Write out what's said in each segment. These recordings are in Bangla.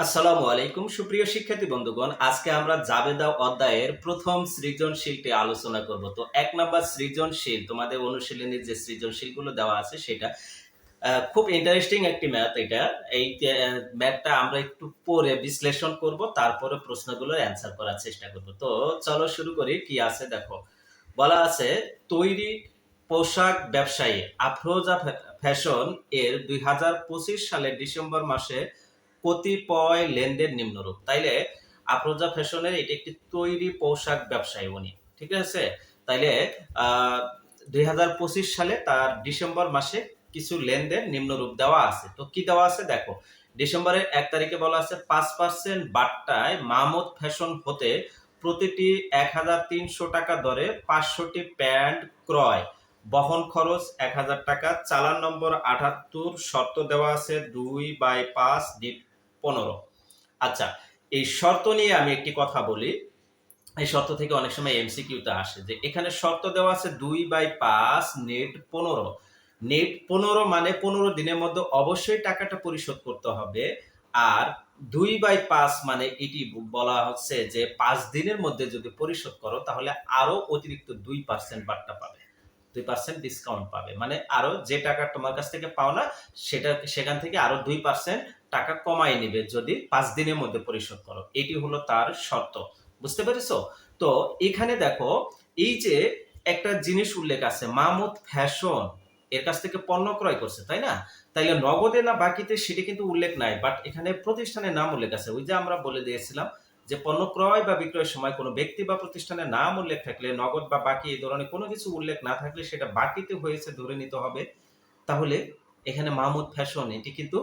আসসালামু আলাইকুম সুপ্রিয় শিক্ষার্থী বন্ধুগণ, আজকে আমরা জাবেদা অধ্যায়ের প্রথম সৃজনশীলটি আলোচনা করব। তো 1 নম্বর সৃজনশীল, তোমাদের অনুশীলনীর যে সৃজনশীলগুলো দেওয়া আছে সেটা খুব ইন্টারেস্টিং একটি ম্যাথ। এটা এই ম্যাথটা আমরা একটু পরে বিশ্লেষণ করব, তারপরে প্রশ্নগুলোর অ্যান্সার করার চেষ্টা করব। তো চলো শুরু করি। কি আছে দেখো, বলা আছে তৈরি পোশাক ব্যবসায়ী আফরোজা ফ্যাশন এর 2025 সালের ডিসেম্বর মাসে কতিপয় লেনদেন নিম্নরূপ। তাইলে আফরোজা ফ্যাশনের এটি একটি তৈরি পোশাক ব্যবসায়ী উনি, ঠিক আছে। তাইলে আহ 2025 সালে তার ডিসেম্বর মাসে কিছু লেনদেন নিম্নরূপ দেওয়া আছে। তো কি দেওয়া আছে দেখো, ডিসেম্বরের 1 তারিখে বলা আছে 5% বাট্টায় মাহমুদ ফ্যাশন হতে প্রতিটি 1300 টাকা দরে 500টি প্যান্ট ক্রয়, বহন খরচ 1000 টাকা, চালান নম্বর 78, শর্ত দেওয়া আছে 2/5 আচ্ছা, এই শর্ত নিয়ে আমি একটি কথা বলি। এই শর্ত থেকে অনেক সময় এমসিকিউতে আসে যে এখানে শর্ত দেওয়া আছে 2/5 নেট 15। নেট 15 মানে 15 দিনের মধ্যে অবশ্যই টাকাটা পরিশোধ করতে হবে। আর 2/5 মানে এটি বলা হচ্ছে যে 5 দিনের মধ্যে যদি পরিশোধ করো তাহলে আরো অতিরিক্ত 2% বাট্টা পাবে, 2% ডিসকাউন্ট পাবে। মানে আরো যে টাকা তোমার কাছ থেকে পাও না সেটা সেখান থেকে আরো 2% টাকা কমাই নেবে যদি 5 দিনের মধ্যে পরিশোধ করো। এটি হলো তার শর্ত। বুঝতে পেরেছো? তো এখানে দেখো, এই যে একটা জিনিস উল্লেখ আছে, মাহমুদ ফ্যাশন এর কাছ থেকে পণ্য ক্রয় করছে, তাই না? তাইলে নগদে না বাকিতে সেটা কিন্তু উল্লেখ নাই, বাট এখানে প্রতিষ্ঠানের নাম উল্লেখ আছে। ওই যে আমরা বলে দিয়েছিলাম যে পণ্য ক্রয় বা বিক্রয়ের সময় কোনো ব্যক্তি বা প্রতিষ্ঠানের নাম উল্লেখ থাকলে, নগদ বা বাকি এই ধরনের কোনো কিছু উল্লেখ না থাকলে সেটা বাকিতে হয়েছে ধরে নিতে হবে। তাহলে এখানে মাহমুদ ফ্যাশন এটি কিন্তু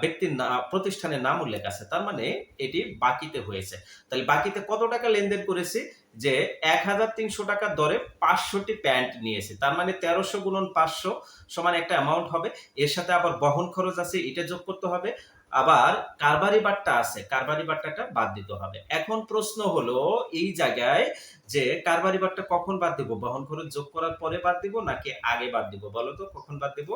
ব্যক্তির প্রতিষ্ঠানের নাম উল্লেখ আছে, তার মানে এটি বাকিতে হয়েছে। তাহলে বাকিতে কত টাকা লেনদেন করেছি? যে 1300 টাকার দরে 500টি প্যান্ট নিয়েছে, তার মানে 1300 গুণন 500 সমান একটা অ্যামাউন্ট হবে। এর সাথে আবার বহন খরচ আছে, এটা যোগ করতে হবে। আবার কারবারি বাট্টা আছে, কারবারি বাট্টাটা বাদ দিতে হবে। এখন প্রশ্ন হলো এই জায়গায় যে কারবারি বাট্টা কখন বাদ দিব? বহন খরচ যোগ করার পরে বাদ দিব নাকি আগে বাদ দিব? বলো তো কখন বাদ দিব?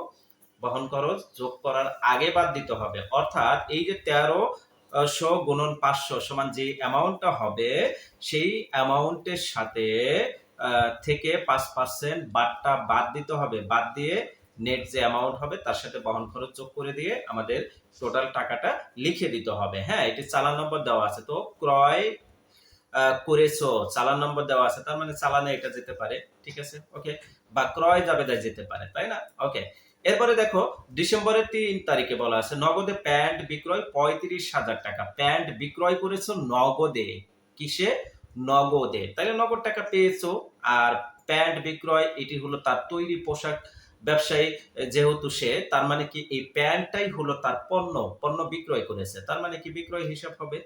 বহন খরচ যোগ করার আগে বাদ দিতে হবে। অর্থাৎ এই যে 1300 গুণন 500 সমান যে অ্যামাউন্টটা হবে সেই অ্যামাউন্টের সাথে থেকে 5% বাট্টা বাদ দিতে হবে। বাদ দিয়ে নেট যে অ্যামাউন্ট হবে তার সাথে বহন খরচ যোগ করে দিয়ে আমাদের টোটাল টাকাটা লিখে দিতে হবে। হ্যাঁ, এটি চালান নম্বর দেওয়া আছে। তো ক্রয় করেছো, চালান নম্বর দেওয়া আছে, তার মানে চালানে এটা যেতে পারে, ঠিক আছে, ওকে, বা ক্রয় জাবেদায় যেতে পারে, তাই না? ওকে। এরপরে দেখো, ডিসেম্বরের 3 তারিখে বলা আছে নগদে প্যান্ট বিক্রয় 35,000 টাকা। প্যান্ট বিক্রয় করেছো নগদে। কিসে? নগদে। তাহলে নগদ টাকা পেয়েছো। আর প্যান্ট বিক্রয় এটি হলো তার তৈরি পোশাক ব্যবসায়ী, যেহেতু সে, তার মানে কি এই প্যান্টটাই হলো তার পণ্য, পণ্য বিক্রয় করেছে, তার মানে কি বিক্রয় হিসাব হবে।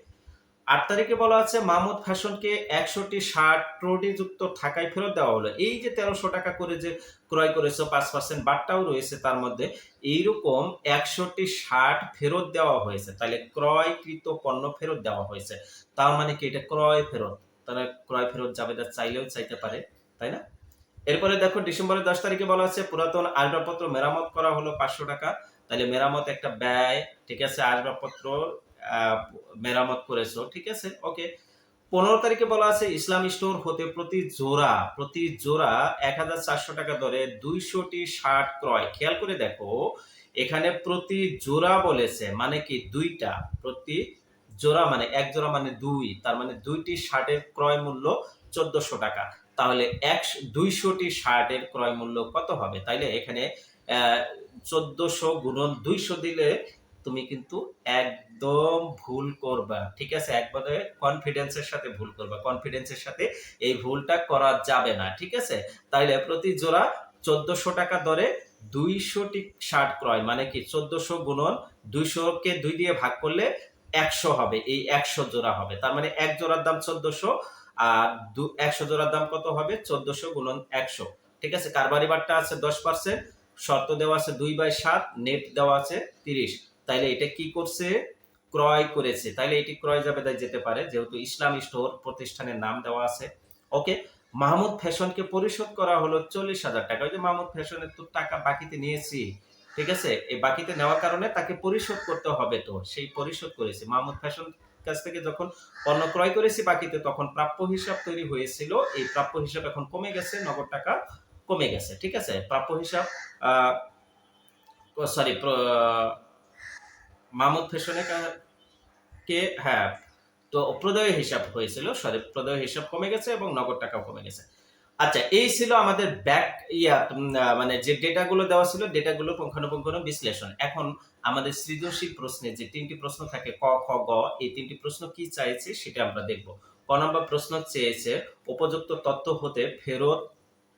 8 তারিখে বলা আছে মাহমুদ ফ্যাশনকে 100টি শার্ট ত্রুটিযুক্ত ঢাকায় ফেরত দেওয়া হলো। এই যে 1300 টাকা করে যে ক্রয় করেছো, 5% বাট্টাও রয়েছে তার মধ্যে, এইরকম 100টি শার্ট ফেরত দেওয়া হয়েছে। তাহলে ক্রয়কৃত পণ্য ফেরত দেওয়া হয়েছে, তার মানে কি এটা ক্রয় ফেরত। তাহলে ক্রয় ফেরত জাবেদা চাইলেও চাইতে পারে, তাই না? এরপরে দেখো, ডিসেম্বরের 10 তারিখে বলা আছে পুরাতন আসবাবপত্র মেরামত করা হলো 500 টাকা। তাহলে মেরামত একটা ব্যয়, ঠিক আছে। আসবাবপত্র আহ, মেরামত করেছো, ঠিক আছে, ওকে। 15 তারিখে বলা আছে ইসলাম স্টোর হতে প্রতি জোড়া 1400 টাকা দরে 200টি শার্ট ক্রয়। খেয়াল করে দেখো, এখানে প্রতি জোড়া বলেছে, মানে কি দুইটা। প্রতি জোড়া মানে এক জোড়া মানে দুই, তার মানে দুইটি শার্টের ক্রয় মূল্য 1400 টাকা। তাহলে 200টি শার্টের ক্রয় মূল্য কত হবে? তাইলে এখানে 1400 গুণন 200 দিলে তুমি কিন্তু একদম ভুল করবা, ঠিক আছে। একবারে কনফিডেন্সের সাথে ভুল করবা, কনফিডেন্সের সাথে এই ভুলটা করা যাবে না, ঠিক আছে। তাইলে প্রতি জোড়া 1400 টাকা দরে 200টি শার্ট ক্রয়, মানে কি 1400 গুণন 200 কে 2 দিয়ে ভাগ করলে 100 হবে, এই 100 জোড়া হবে। তার মানে এক জোড়ার দাম 1400, আর 100 জোড়ার দাম কত হবে? 1400 গুণন 100, ঠিক আছে। কারবারি বাট্টা আছে 10%, শর্ত দেওয়া আছে 2/7, নেট দেওয়া আছে 30। তাইলে এটা কি করছে? ক্রয় করেছে। তাইলে এটি ক্রয় জাবেদায় যেতে পারে, যেহেতু ইসলাম স্টোর প্রতিষ্ঠানের নাম দেওয়া আছে, ওকে। মাহমুদ ফ্যাশনকে পরিশোধ করা হলো 40,000 টাকা। ওই যে মাহমুদ ফ্যাশনের তো টাকা বাকিতে নিয়েছি, ঠিক আছে, এই বাকিতে নেওয়ার কারণে তাকে পরিশোধ করতে হবে, তো সেই পরিশোধ করেছে মাহমুদ ফ্যাশন কাছ থেকে যখন পণ্য ক্রয় করেছি বাকিতে, তখন প্রাপ্য হিসাব তৈরি হয়েছিল, এই প্রাপ্য হিসাব এখন কমে গেছে, নগদ টাকা কমে গেছে। ঠিক আছে, প্রাপ্য হিসাব সরি মাহমুদ ফ্যাশনে কে, হ্যাঁ, তো প্রদেয় হিসাব হয়েছিল, সরি প্রদেয় হিসাব কমে গেছে এবং নগদ টাকাও কমে গেছে। আচ্ছা, এই ছিল আমাদের ব্যাক মানে যে ডেটাগুলো দেওয়া ছিল, ডেটাগুলো পুঙ্খানুপুঙ্খ বিশ্লেষণ। এখন আমাদের সৃজনশীল প্রশ্নে যে 3টি প্রশ্ন থাকে ক, খ, গ, এই 3টি প্রশ্ন কি চাইছে সেটা আমরা দেখব। ক নম্বর প্রশ্ন চেয়েছে উপযুক্ত তথ্য হতে ফেরত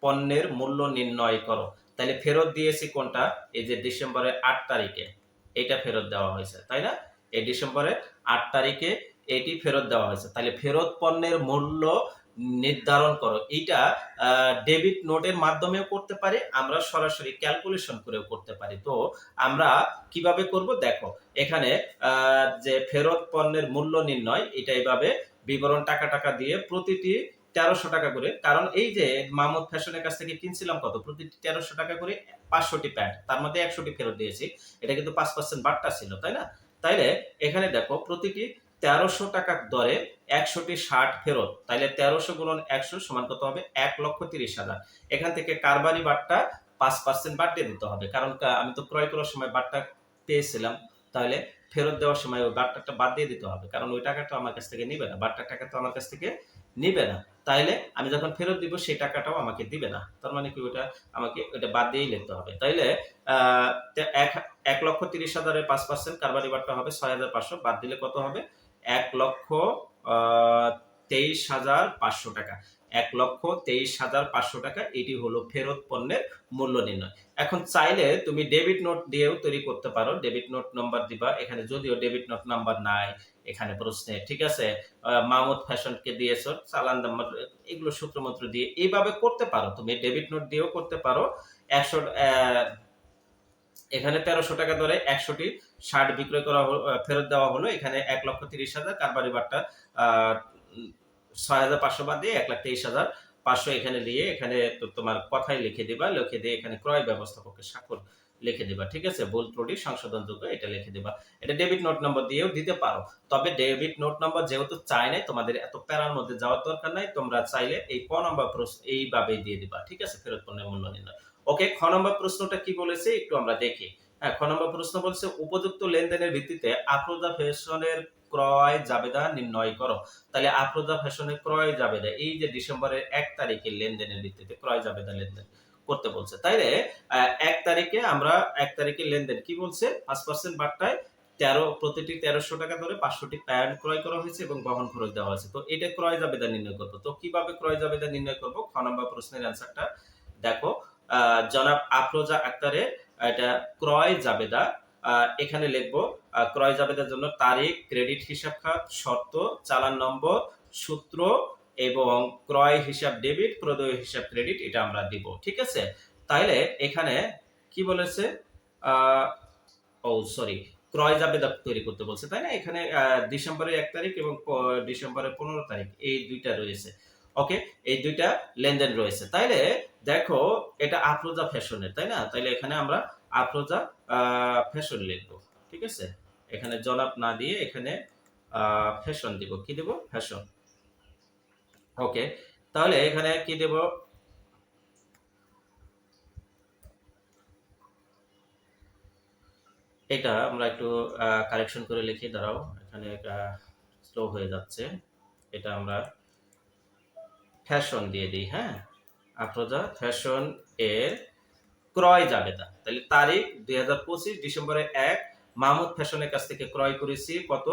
পণ্যের মূল্য নির্ণয় করো। তাহলে ফেরত দিয়েছি কোনটা, এই যে ডিসেম্বরের 8 তারিখে এটা ফেরত দেওয়া হয়েছে, তাই না? এই ডিসেম্বরের 8 তারিখে এটি ফেরত দেওয়া হয়েছে। তাহলে ফেরত পণ্যের মূল্য নির্ধারণ করো, এইটা ডেবিট নোটের মাধ্যমেও করতে পারি, আমরা সরাসরি ক্যালকুলেশন করেও করতে পারি। তো আমরা কিভাবে করব দেখো, এখানে যে ফেরত পণ্যের মূল্য নির্ণয়, এটা এইভাবে বিবরণ টাকা টাকা দিয়ে প্রতিটি 1300 টাকা করে, কারণ এই যে মাহমুদ ফ্যাশনের কাছ থেকে কিনছিলাম কত, প্রতিটি 1300 টাকা করে 500টি প্যান্ট, তার মধ্যে 100টি ফেরত দিয়েছি, এটা কিন্তু 5% বাড়টা ছিল, তাই না? তাইলে এখানে দেখো প্রতিটি 1300 টাকার দরে 100টি শার্ট ফেরত, তাইলে 1300 গুণন 100 সমান কত হবে, 1,30,000। এখান থেকে কারবারি বাট্টা 5% বাদ দিয়ে দিতে হবে, কারণ আমি তো ক্রয় করার সময় বাট্টা পেয়েছিলাম, তাহলে ফেরত দেওয়ার সময় ওই বাট্টাটা বাদ দিয়ে দিতে হবে, কারণ ওই টাকাটা আমার কাছ থেকে নিবে না, বাট্টার টাকা তো আমার কাছ থেকে নিবে না। তাইলে আমি যখন ফেরত দিব সেই টাকাটাও আমাকে দিবে না, তার মানে কি ওটা আমাকে ওটা বাদ দিয়েই লিখতে হবে। তাইলে 1,30,000 এর 5% কারবারি বাট্টা হবে 6,500, বাদ দিলে কত হবে, 1,23,500 টাকা। 1,23,500 টাকা, এটি হলো ফেরত পণ্যের মূল্য নির্ণয়। এখন চাইলে তুমি ডেবিট নোট দিয়েও তৈরি করতে পারো, ডেবিট নোট নাম্বার দিবা এখানে, যদিও ডেবিট নোট নাম্বার নাই এখানে প্রশ্নে, ঠিক আছে? মাহমুদ ফ্যাশনকে দিয়েছো চালান নাম্বার, এগুলো সূত্রমন্ত্র দিয়ে এইভাবে করতে পারো, তুমি ডেবিট নোট দিয়েও করতে পারো। 100 এখানে 1300 টাকা ধরে 100টি শার্ট বিক্রয় করা ফেরত দেওয়া হলো, এখানে 1,30,000 কারবারি বাট্টা 6,500 বাদ দিয়ে 1,23,500 এখানে দিয়ে, এখানে তো তোমার কথাই লিখে দিবা, লিখে দিয়ে এখানে ক্রয় ব্যবস্থাপকের স্বাক্ষর লিখে দিবা, ঠিক আছে? ভুল ত্রুটি সংশোধনযোগ্য এটা লিখে দিবা। এটা ডেবিট নোট নম্বর দিয়েও দিতে পারো, তবে ডেবিট নোট নম্বর যেহেতু চাই নাই, তোমাদের এত প্যারার মধ্যে যাওয়ার দরকার নাই, তোমরা চাইলে এই ক নম্বর প্রশ্ন এইভাবেই দিয়ে দিবা, ঠিক আছে? ফেরত পণ্যের মূল্য নির্ণয়। ওকে, খ নম্বর প্রশ্নটা কি বলেছে একটু আমরা দেখি। হ্যাঁ, খ নম্বর প্রশ্ন বলছে উপযুক্ত লেনদেনের ভিত্তিতে আফরোজা ফ্যাশনের ক্রয় জাবেদা নির্ণয় করো। তাহলে আফরোজা ফ্যাশনের ক্রয় জাবেদা, এই যে ডিসেম্বরের 1 তারিখের লেনদেনের ভিত্তিতে ক্রয় জাবেদা লেনদেন করতে বলছে। তাইলে 1 তারিখে আমরা 1 তারিখের লেনদেন কি বলছে, 5% বাট্টায় প্রতিটি 1300 টাকা ধরে 500টি প্যান্ট ক্রয় করা হয়েছে এবং বহন খরচ দেওয়া হয়েছে। তো এটা ক্রয় জাবেদা নির্ণয় করব। তো কিভাবে ক্রয় জাবেদা নির্ণয় করব, খ নম্বর প্রশ্নের অ্যানসারটা দেখো। জনাব আফরোজা আক্তারের এটা ক্রয় জাবেদা, এখানে লিখবো ক্রয় জাবেদার জন্য তারিখ, ক্রেডিট হিসাব খাত, শর্ত, চালান নম্বর, সূত্র এবং ক্রয় হিসাব ডেবিট, প্রদেয় হিসাব ক্রেডিট, এটা আমরা দিব, ঠিক আছে? তাইলে এখানে কি বলেছে, ও সরি, ক্রয় জাবেদা তৈরি করতে বলছে, তাই না? এখানে ডিসেম্বরের 1 তারিখ এবং ডিসেম্বরের 15 তারিখ এই দুইটা রয়েছে। ওকে, এই দুইটা লেনদেন রয়েছে। তাইলে দেখো এটা আফরোজা ফ্যাশনের, তাই না? তাইলে এখানে আমরা আফরোজা ফ্যাশন লিখবো, ঠিক আছে? এখানে জনাব না দিয়ে এখানে ফ্যাশন দিব, কি দেব, ফ্যাশন। ওকে, তাহলে এখানে কি দেব, এটা আমরা একটু কারেকশন করে লিখি, দাঁড়াও, এখানে স্লো হয়ে যাচ্ছে, এটা আমরা ফ্যাশন দিয়ে দিই। হ্যাঁ, আফরোজা ফ্যাশন এর ক্রয় জাবেদা, তাহলে তারিখ 2025 ডিসেম্বরের 1, মাহমুদ ফ্যাশনের কাছ থেকে ক্রয় করেছি কত,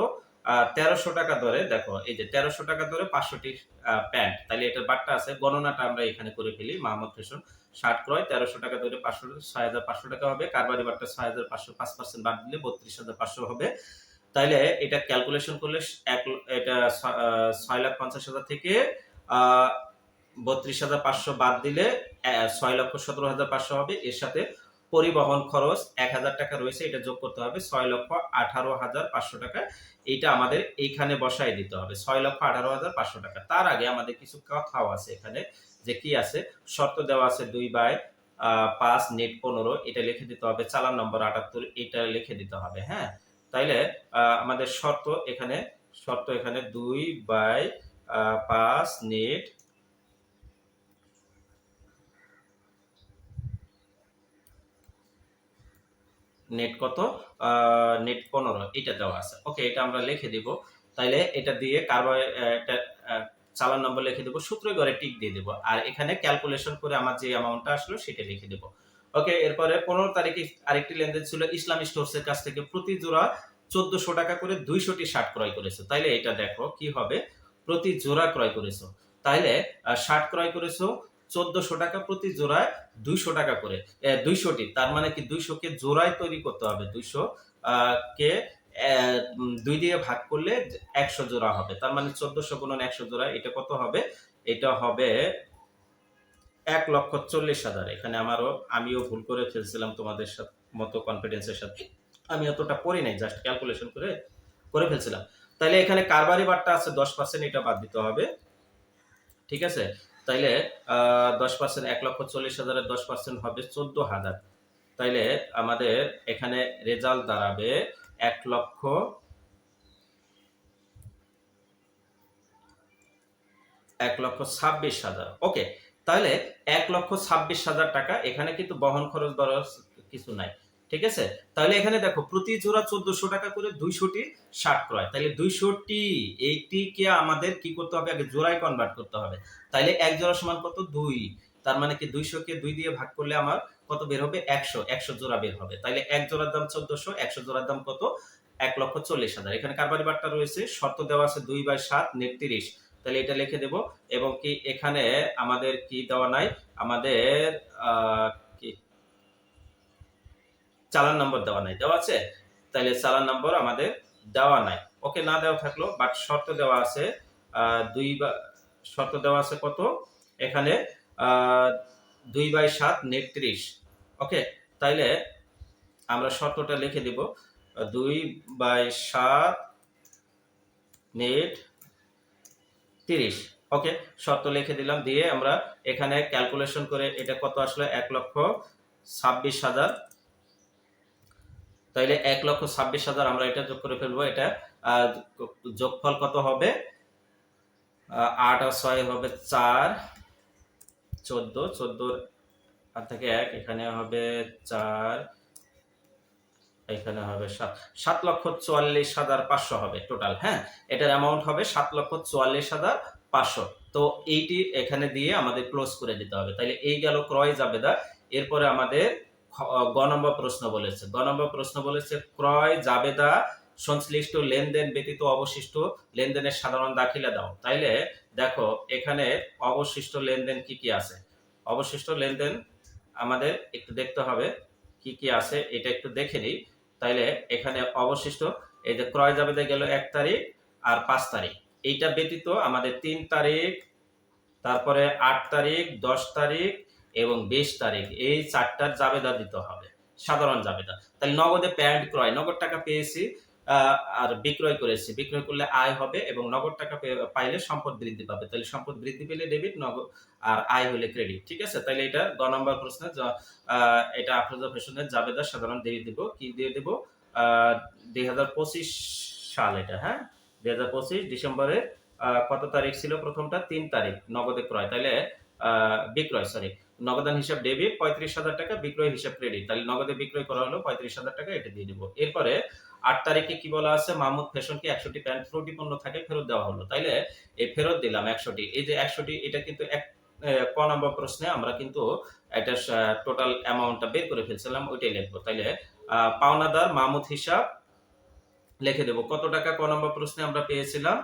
1300 টাকা দরে, দেখো এই যে 1300 টাকা দরে 500টি প্যান্ট, তাহলে এটার বাট্টা আছে, গণনাটা আমরা এখানে করে ফেলি। মাহমুদ ফ্যাশন শার্ট ক্রয় 1300 টাকা দরে 6,500 টাকা হবে, কারবারি বাট্টা 6,500, 5% বাদ দিলে 32,500 হবে। তাইলে এটা ক্যালকুলেশন করলে এটা 6,50,000 থেকে 32,500 বাদ দিলে 6,17,500 হবে। এর সাথে পরিবহন খরচ 1,000 টাকা রয়েছে, এটা যোগ করতে হবে 6,18,500 টাকা। এটা আমাদের এইখানে বসাই দিতে হবে 6,18,500 টাকা। তার আগে আমাদের কিছু কথাও আছে এখানে, যে কি আছে, শর্ত দেওয়া আছে 2 বাই 5 নেট 15 এটা লিখে দিতে হবে, চালান নম্বর 78 এটা লিখে দিতে হবে। হ্যাঁ, তাইলে আমাদের শর্ত এখানে 2/5 নেট কত, নেট 15 এটা দেওয়া আছে। ওকে, এটা আমরা লিখে দিব। তাইলে এটা দিয়ে এটা চালান নম্বর লিখে দেব, সূত্র ঘরে টিক দিয়ে দেব, আর এখানে ক্যালকুলেশন করে আমার যে অ্যামাউন্টটা আসলো সেটা লিখে দেব। ওকে, এরপরে 15 তারিখে আরেকটি লেনদেন ছিল ইসলামী স্টোরসের কাছ থেকে প্রতি জোড়া 1400 টাকা করে 200টি শার্ট ক্রয় করেছো। তাইলে এটা দেখো কি হবে, প্রতি জোড়া ক্রয় করেছো, তাইলে শার্ট ক্রয় করেছো 1400 টাকা, প্রতি জোড়ায় 200 টাকা করে, 200টি, তার মানে কি 200 কে জোড়ায় তৈরি করতে হবে, 200 কে 2 দিয়ে ভাগ করলে 100 জোড়া হবে, তার মানে 1400 গুণন 100 জোড়া, এটা কত হবে, এটা হবে 1,40,000। এখানে আমিও ভুল করে ফেলছিলাম তোমাদের সাথে মতো কনফিডেন্সের সাথে, আমি অতটা পড়ি নাই, জাস্ট ক্যালকুলেশন করে ফেলছিলাম। তাইলে এখানে কারবারি বারটা আছে 10%, এটা বাদ দিতে হবে। ঠিক আছে, তাইলে 10%, 1,40,000 10% হবে 14,000। তাইলে আমাদের এখানে রেজাল্ট দাঁড়াবে 1,26,000। ওকে, তাহলে 1,26,000 টাকা, এখানে কিন্তু বহন খরচ কিছু নাই। ঠিক আছে, তাহলে এখানে দেখো প্রতি জোড়া 1400 টাকা করে 200টি শার্ট ক্রয়, তাহলে 200টি, এইটিকে আমাদের কি করতে হবে, আগে জোড়ায় কনভার্ট করতে হবে। তাহলে এক জোড়া সমান কত, 2, তার মানে কি 200 কে 2 দিয়ে ভাগ করলে আমার কত বের হবে, 100 জোড়া বের হবে। তাহলে এক জোড়ার দাম 1400, 100 জোড়ার দাম কত, 1,40,000। এখানে কারবারি বারটা রয়েছে, শর্ত দেওয়া আছে 2/7 নেট 30, তাহলে এটা লিখে দেব। এবং কি এখানে আমাদের কি দেওয়া নাই, আমাদের কি চালান নম্বর দেওয়া নাই, দেওয়া আছে, তাহলে চালান নম্বর আমাদের দেওয়া নাই। ওকে, না দেওয়া থাকলো, বাট শর্ত দেওয়া আছে শর্ত দেওয়া আছে কত, এখানে 2/7 নেট 30। ওকে, তাইলে আমরা শর্তটা লিখে দিব, 2/7 নেট 30। ওকে, শর্ত লিখে দিলাম, দিয়ে আমরা এখানে ক্যালকুলেশন করে এটা কত আসলে 1,26,000। তাইলে 1,26,000 আমরা এটা যোগ করে ফেলবো, এটা যোগফল কত হবে, 8 আর 6 হবে 4, 14 থেকে 1, এখানে হবে 4, এখানে হবে 7,44,500 হবে টোটাল। হ্যাঁ, এটার অ্যামাউন্ট হবে 7,44,500। তো এইটি এখানে দিয়ে আমাদের ক্লোজ করে দিতে হবে। তাইলে এই গেল ক্রয় জাবেদা। এরপরে আমাদের গ নম্বর প্রশ্ন বলেছে ক্রয় জাবেদা সংশ্লিষ্ট লেনদেন ব্যতীত অবশিষ্ট লেনদেনের সাধারণ দাখিলা দাও। তাইলে দেখো এখানে অবশিষ্ট লেনদেন কি কি আছে, অবশিষ্ট লেনদেন আমাদের একটু দেখতে হবে কি কি আছে, এটা একটু দেখে নিই। তাইলে এখানে অবশিষ্ট এই যে ক্রয় জাবেদা গেল 1 তারিখ আর 5 তারিখ, এইটা ব্যতীত আমাদের 3 তারিখ, তারপরে 8 তারিখ, 10 তারিখ এবং 20 তারিখ, এই 4টার জাবেদা দিতে হবে, সাধারণ জাবেদা। তাহলে নগদে প্যান্ট ক্রয়, নগদ টাকা পেয়েছি আর বিক্রয় করেছি, বিক্রয় করলে আয় হবে, এবং নগদ টাকা পাইলে সম্পদ বৃদ্ধি পাবে। তাহলে সম্পদ বৃদ্ধি পেলে ডেবিট, নগদ আর আয় হলে ক্রেডিট। ঠিক আছে, তাহলে এটা গ নম্বর প্রশ্নে এটা আফরোজা ফ্যাশনের জাবেদা সাধারণ দিয়ে দিব, কি দিয়ে দেব, 2025 সাল এটা। হ্যাঁ, 2025 ডিসেম্বরের কত তারিখ ছিল প্রথমটা, 3 তারিখ, নগদে ক্রয়, তাহলে বিক্রয়, সরি, নগদান হিসাব ডেবিট 35,000 টাকা, বিক্রয় হিসাব ক্রেডিট, তাহলে নগদে বিক্রয় করা হলো 35,000 টাকা, এটা দিয়ে দিব। এরপরে 8 তারিখে কি বলা আছে, মাহমুদ ফ্যাশনকে 100টি প্যান্ট ত্রুটিপূর্ণ থাকে ফেরত দেওয়া হলো, তাইলে এই ফেরত দিলাম 100টি। এই যে 100টি, এটা কিন্তু ক নম্বর প্রশ্নে আমরা কিন্তু এটা টোটাল অ্যামাউন্টটা বের করে ফেলছিলাম, ওইটাই লিখবো। তাইলে পাওনাদার মাহমুদ হিসাব লিখে দেব, কত টাকা ক নম্বর প্রশ্নে আমরা পেয়েছিলাম,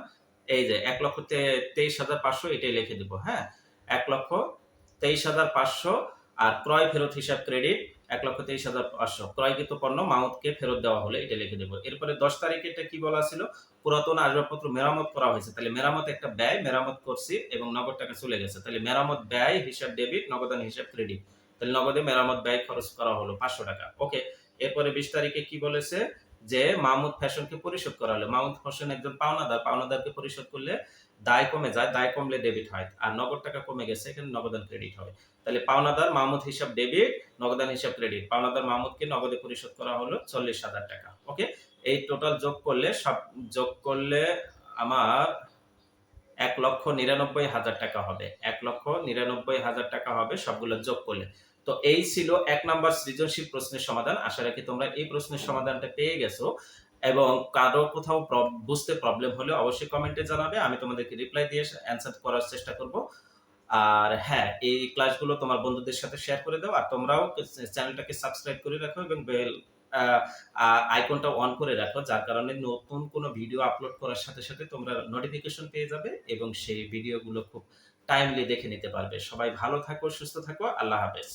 এই যে 1,23,500, এটাই লিখে দেব। হ্যাঁ, 1,23,500, আর ক্রয় ফেরত হিসাব ক্রেডিট 1,23,500, ক্রয়কৃত পণ্য মাহমুদকে ফেরত দেওয়া হলে এটা লিখে দেব। এরপরে 10 তারিখে এটা কি বলা ছিল, পুরাতন আসবাবপত্র মেরামত করা হয়েছে, তাহলে মেরামত একটা ব্যয়, মেরামত করছি এবং নগদ টাকা চলে গেছে, তাহলে মেরামত ব্যয় হিসাব ডেবিট, নগদান হিসাব ক্রেডিট, তাহলে নগদে মেরামত ব্যয় খরচ করা হলো 500 টাকা। ওকে, এরপরে 20 তারিখে কি বলেছে, যে মাহমুদ ফ্যাশনকে পরিশোধ করা হলো। মাহমুদ ফ্যাশন একজন পাওনাদার, পাওনাদারকে পরিশোধ করলে দায় কমে যায়, দায় কমলে ডেবিট হয়। আর নগদ টাকা কমে গেছে, এখানে নগদান ক্রেডিট হবে। তাহলে পাওনাদার মাহমুদ হিসাব ডেবিট, নগদান হিসাব ক্রেডিট। পাওনাদার মাহমুদকে নগদে পরিশোধ করা হলো 40,000 টাকা। ওকে, এই টোটাল যোগ করলে আমার 1,99,000 টাকা হবে। 1,99,000 টাকা হবে সবগুলো যোগ করলে। তো এই ছিল ১ নাম্বার সৃজনশীল প্রশ্নের সমাধান। আশা রাখি তোমরা এই প্রশ্নের সমাধানটা পেয়ে গেছো, এবং কারো কোথাও বুঝতে প্রবলেম হলে অবশ্যই কমেন্টে জানাবে। আমি তোমাদেরকে রিপ্লাই দিয়ে অ্যান্সার করার চেষ্টা করব। আর হ্যাঁ, এই ক্লাসগুলো তোমার বন্ধুদের সাথে শেয়ার করে দাও। আর তোমরাও চ্যানেলটাকে সাবস্ক্রাইব করে রাখো এবং বেল আইকনটা অন করে রাখো, যার কারণে নতুন কোনো ভিডিও আপলোড করার সাথে সাথে তোমরা নোটিফিকেশন পেয়ে যাবে এবং সেই ভিডিওগুলো খুব টাইমলি দেখে নিতে পারবে। সবাই ভালো থাকো, সুস্থ থাকো। আল্লাহ হাফেজ।